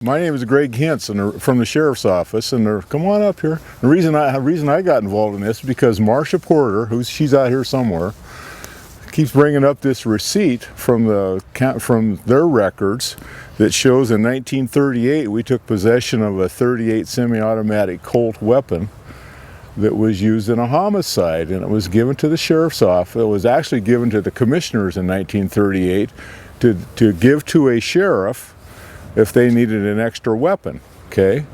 My name is Greg Hintz from the Sheriff's Office, and come on up here. The reason I got involved in this is because Marcia Porter, she's out here somewhere, keeps bringing up this receipt from their records that shows in 1938 we took possession of a .38 semi-automatic Colt weapon that was used in a homicide, and it was given to the Sheriff's Office. It was actually given to the commissioners in 1938 to give to a sheriff if they needed an extra weapon, okay?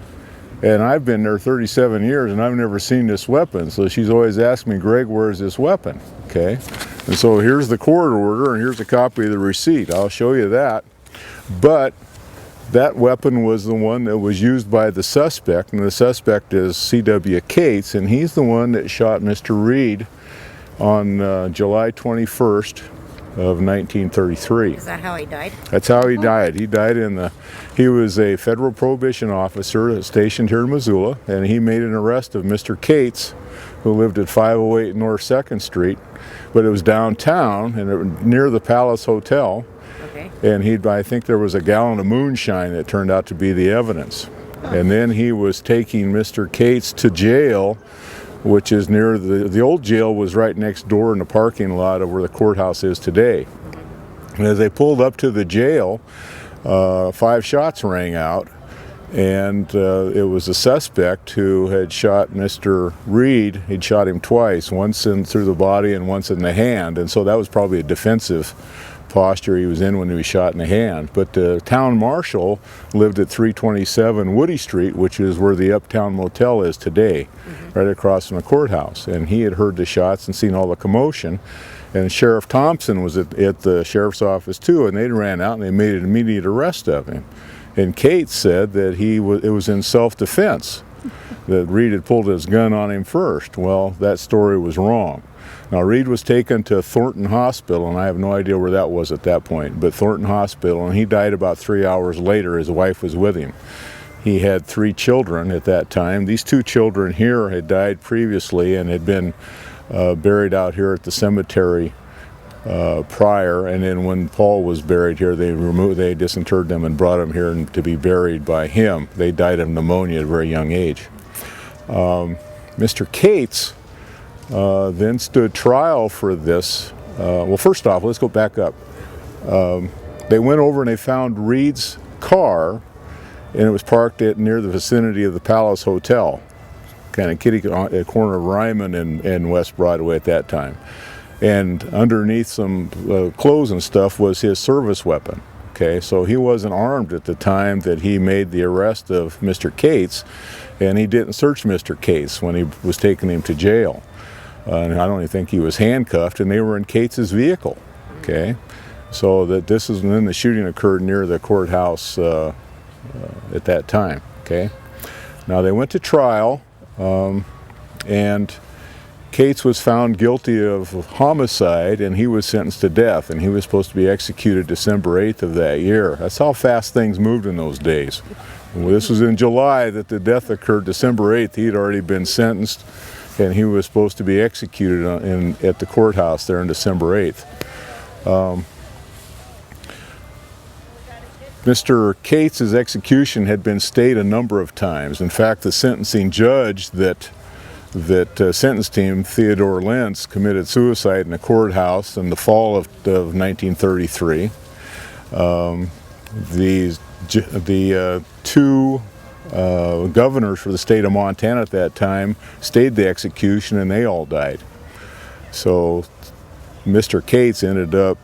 And I've been there 37 years and I've never seen this weapon, so she's always asked me, Greg, where's this weapon, okay? And so here's the court order and here's a copy of the receipt. I'll show you that. But that weapon was the one that was used by the suspect, and the suspect is C.W. Cates, and he's the one that shot Mr. Reed on July 21st of 1933. Is that how he died? That's how he died. He died he was a federal probation officer stationed here in Missoula, and he made an arrest of Mr. Cates, who lived at 508 North 2nd Street, but it was downtown and near the Palace Hotel. Okay. And I think there was a gallon of moonshine that turned out to be the evidence. And then he was taking Mr. Cates to jail, which is near the old jail was right next door in the parking lot of where the courthouse is today. And as they pulled up to the jail, 5 shots rang out, and it was a suspect who had shot Mr. Reed. He'd shot him twice, once through the body and once in the hand, and so that was probably a defensive posture he was in when he was shot in the hand. But the town marshal lived at 327 Woody Street, which is where the Uptown Motel is today, right across from the courthouse. And he had heard the shots and seen all the commotion. And Sheriff Thompson was at the sheriff's office too, and they ran out and they made an immediate arrest of him. And Cates said that it was in self-defense, that Reed had pulled his gun on him first. Well, that story was wrong. Now, Reed was taken to Thornton Hospital, and I have no idea where that was at that point, but Thornton Hospital, and he died about 3 hours later. His wife was with him. He had 3 children at that time. These 2 children here had died previously and had been buried out here at the cemetery prior, and then when Paul was buried here, they disinterred them and brought them here to be buried by him. They died of pneumonia at a very young age. Mr. Cates then stood trial for this. Well, first off, let's go back up. They went over and they found Reed's car, and it was parked near the vicinity of the Palace Hotel, kind of at corner of Ryman and West Broadway at that time. And underneath some clothes and stuff was his service weapon. Okay, so he wasn't armed at the time that he made the arrest of Mr. Cates, and he didn't search Mr. Cates when he was taking him to jail. And I don't even think he was handcuffed, and they were in Cates's vehicle. Okay, so then the shooting occurred near the courthouse at that time. Okay, now they went to trial, and Cates was found guilty of homicide, and he was sentenced to death, and he was supposed to be executed December 8th of that year. That's how fast things moved in those days. Well, this was in July that the death occurred. December 8th, he had already been sentenced, and he was supposed to be executed at the courthouse there on December 8th. Mr. Cates' execution had been stayed a number of times. In fact, the sentencing judge that sentenced him, Theodore Lentz, committed suicide in the courthouse in the fall of 1933. The 2 governors for the state of Montana at that time stayed the execution, and they all died. So Mr. Cates ended up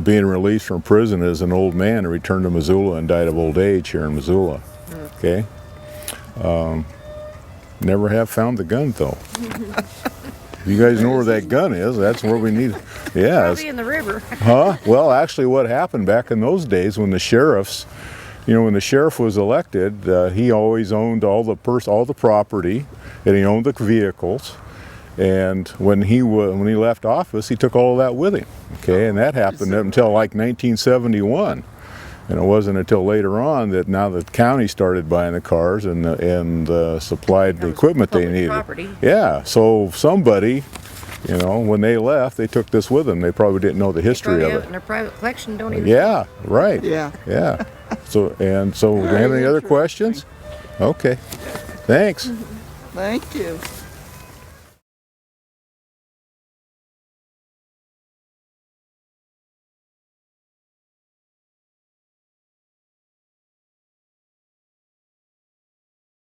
being released from prison as an old man and returned to Missoula and died of old age here in Missoula. Okay. Never have found the gun, though. If you guys know where that gun is, that's where we need. Yeah. Probably in the river. Huh? Well, actually, what happened back in those days when the sheriff was elected, he always owned all the property, and he owned the vehicles. And when he left office, he took all of that with him. Okay, and that happened until like 1971. And it wasn't until later on that now the county started buying the cars and supplied the equipment they needed. Property. Yeah, so somebody, when they left, they took this with them. They probably didn't know the history of it. In their private collection, don't even. Yeah, right. Yeah. Yeah. So, do you have any other questions? Okay. Thanks. Thank you.